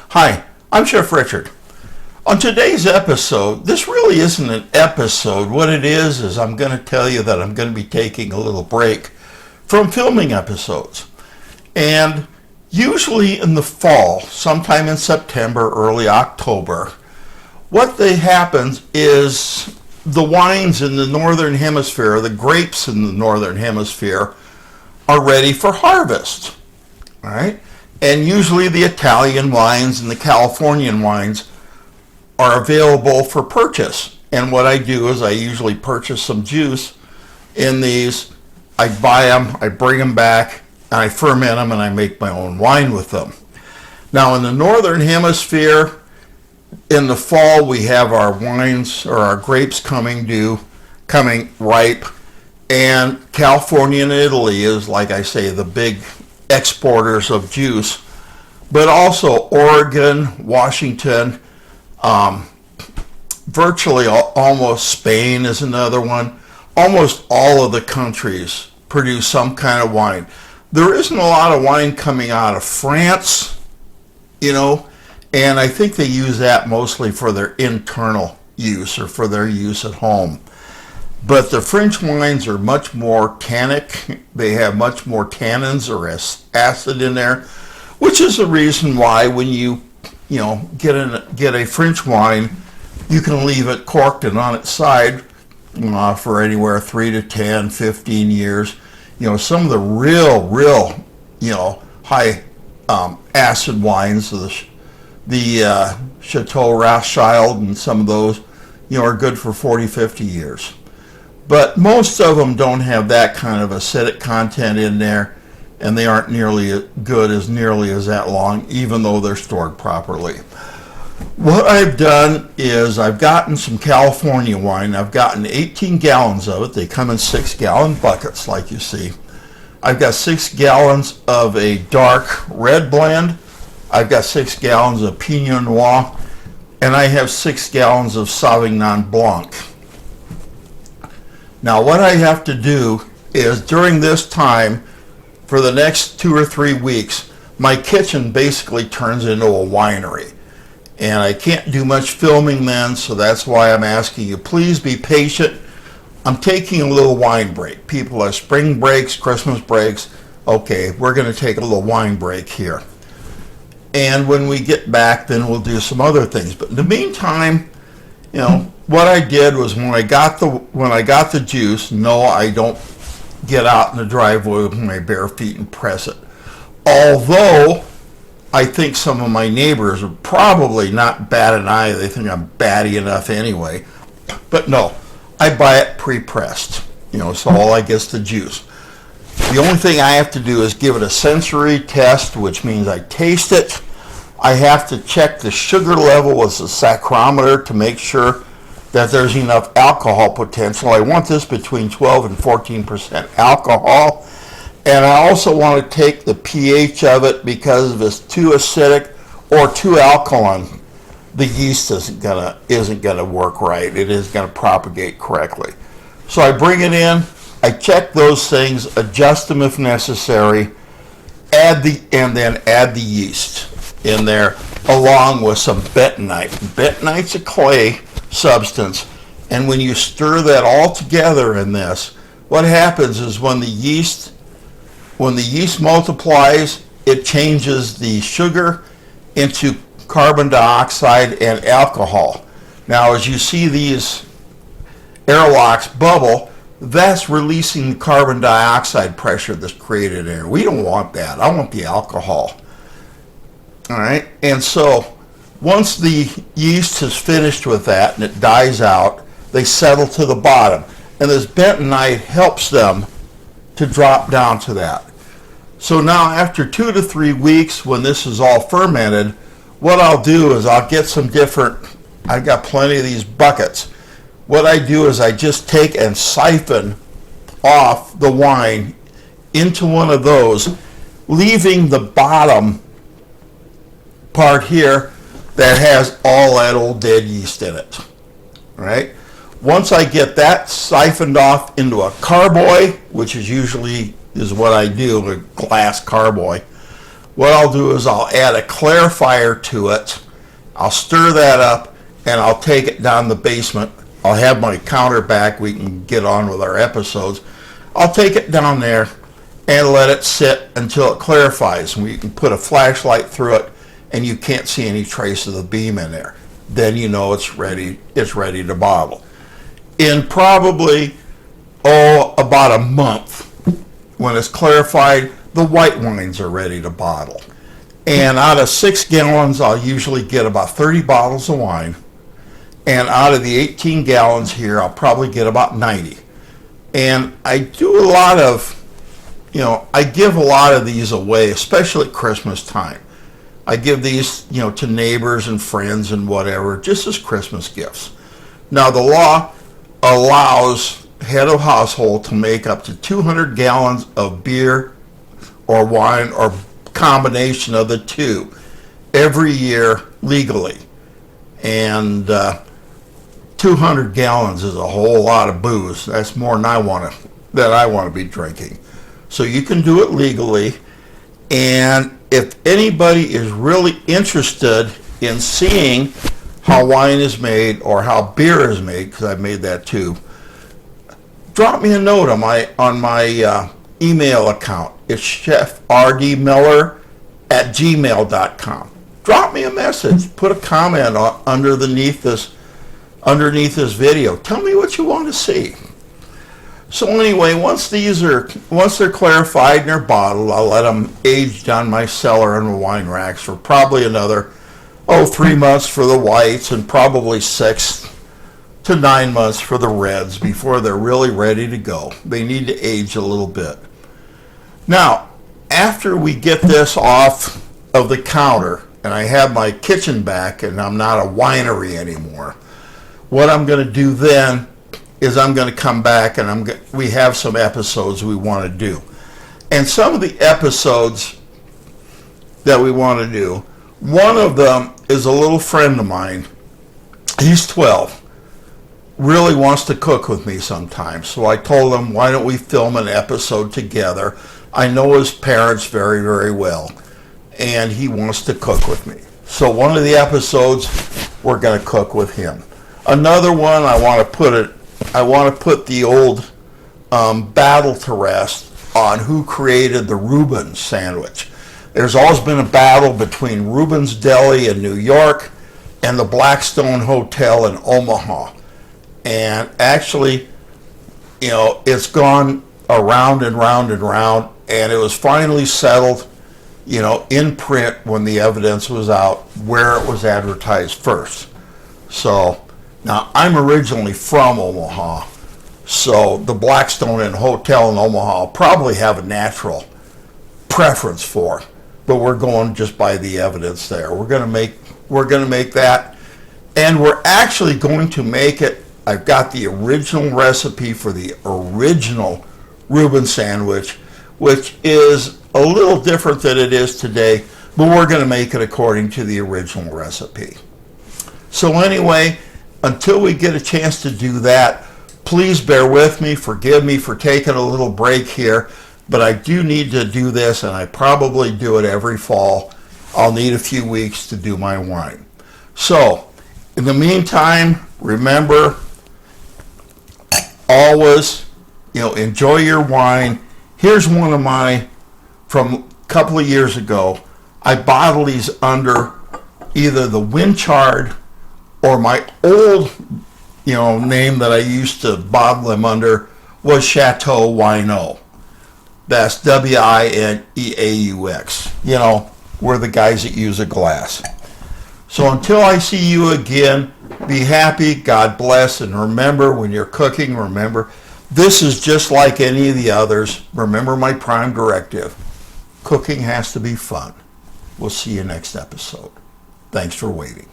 Hi, I'm Chef Richard. On today's episode, this really isn't an episode. What it is I'm going to tell you that I'm going to be taking a little break from filming episodes. And usually in the fall, sometime in September, early October, what happens is the wines in the northern hemisphere, the grapes in the northern hemisphere, are ready for harvest. All right? And usually the Italian wines and the Californian wines are available for purchase. And what I do is I usually purchase some juice in these. I buy them, I bring them back, and I ferment them, and I make my own wine with them. Now in the northern hemisphere, in the fall, we have our wines or our grapes coming ripe. And California and Italy is, like I say, the big exporters of juice, but also Oregon, Washington, virtually almost Spain is another one. Almost all of the countries produce some kind of wine. There isn't a lot of wine coming out of France, and I think they use that mostly for their internal use or for their use at home. But the French wines are much more tannic. They have much more tannins or acid in there, which is the reason why when you get a French wine, you can leave it corked and on its side for anywhere 3 to 10, 15 years. Some of the real high acid wines, the Chateau Rothschild and some of those, are good for 40, 50 years. But most of them don't have that kind of acidic content in there, and they aren't nearly as good as that long, even though they're stored properly. What I've done is I've gotten some California wine. I've gotten 18 gallons of it. They come in 6-gallon buckets, like you see. I've got 6 gallons of a dark red blend. I've got 6 gallons of Pinot Noir, and I have 6 gallons of Sauvignon Blanc. Now what I have to do is during this time, for the next 2 or 3 weeks, my kitchen basically turns into a winery. And I can't do much filming then, so that's why I'm asking you, please be patient. I'm taking a little wine break. People have spring breaks, Christmas breaks. Okay, we're going to take a little wine break here. And when we get back, then we'll do some other things. But in the meantime, what I did was when I got the juice, no, I don't get out in the driveway with my bare feet and press it. Although I think some of my neighbors are probably not bat an eye. They think I'm batty enough anyway. But no, I buy it pre-pressed. So all I get is the juice. The only thing I have to do is give it a sensory test, which means I taste it. I have to check the sugar level with the saccharometer to make sure that there's enough alcohol potential. I want this between 12 and 14% alcohol. And I also want to take the pH of it, because if it's too acidic or too alkaline, the yeast isn't gonna work right. It isn't gonna propagate correctly. So I bring it in, I check those things, adjust them if necessary, and then add the yeast in there along with some bentonite. Bentonite's a clay substance, and when you stir that all together in this, what happens is when the yeast multiplies, it changes the sugar into carbon dioxide and alcohol. Now as you see these airlocks bubble, that's releasing the carbon dioxide pressure that's created in there. We don't want that. I want the alcohol. All right, and so once the yeast is finished with that and it dies out, they settle to the bottom. And this bentonite helps them to drop down to that. So now after 2 to 3 weeks, when this is all fermented, what I'll do is I'll get some I've got plenty of these buckets. What I do is I just take and siphon off the wine into one of those, leaving the bottom part here that has all that old dead yeast in it. All right? Once I get that siphoned off into a carboy, which is usually what I do, a glass carboy, what I'll do is I'll add a clarifier to it. I'll stir that up, and I'll take it down the basement. I'll have my counter back. We can get on with our episodes. I'll take it down there and let it sit until it clarifies. And you can put a flashlight through it, and you can't see any trace of the beam in there. Then you know it's ready to bottle. In probably, about a month, when it's clarified, the white wines are ready to bottle. And out of 6 gallons, I'll usually get about 30 bottles of wine. And out of the 18 gallons here, I'll probably get about 90. And I do a lot of, I give a lot of these away, especially at Christmas time. I give these, to neighbors and friends and whatever, just as Christmas gifts. Now, the law allows head of household to make up to 200 gallons of beer or wine or combination of the two every year legally. And 200 gallons is a whole lot of booze. That's more than I want to be drinking. So you can do it legally. And if anybody is really interested in seeing how wine is made or how beer is made, because I've made that too, drop me a note on my email account. It's chefrdmiller@gmail.com. Drop me a message. Put a comment underneath this video. Tell me what you want to see. So anyway, once they're clarified and they're bottled, I'll let them age down my cellar in the wine racks for probably another 3 months for the whites and probably 6 to 9 months for the reds before they're really ready to go. They need to age a little bit. Now, after we get this off of the counter and I have my kitchen back and I'm not a winery anymore, what I'm going to do then is I'm going to come back and we have some episodes we want to do. And some of the episodes that we want to do, one of them is a little friend of mine. He's 12. Really wants to cook with me sometimes. So I told him, why don't we film an episode together? I know his parents very, very well, and he wants to cook with me. So one of the episodes, we're going to cook with him. Another one, I want to put the old battle to rest on who created the Reuben's sandwich. There's always been a battle between Reuben's Deli in New York and the Blackstone Hotel in Omaha. And actually, it's gone around and round and round, and it was finally settled, in print when the evidence was out where it was advertised first. So now I'm originally from Omaha, so the Blackstone and Hotel in Omaha I'll probably have a natural preference for, but we're going just by the evidence there. We're going to make that, and we're actually going to make it. I've got the original recipe for the original Reuben sandwich, which is a little different than it is today, but we're going to make it according to the original recipe. So anyway, until we get a chance to do that, please bear with me, forgive me for taking a little break here, but I do need to do this, and I probably do it every fall. I'll need a few weeks to do my wine. So, in the meantime, remember, always, enjoy your wine. Here's one of mine from a couple of years ago. I bottled these under either the Winchard or my old, name that I used to bottle them under was Chateau Wineaux. That's Wineaux. We're the guys that use a glass. So until I see you again, be happy, God bless, and remember, when you're cooking, remember, this is just like any of the others. Remember my prime directive. Cooking has to be fun. We'll see you next episode. Thanks for waiting.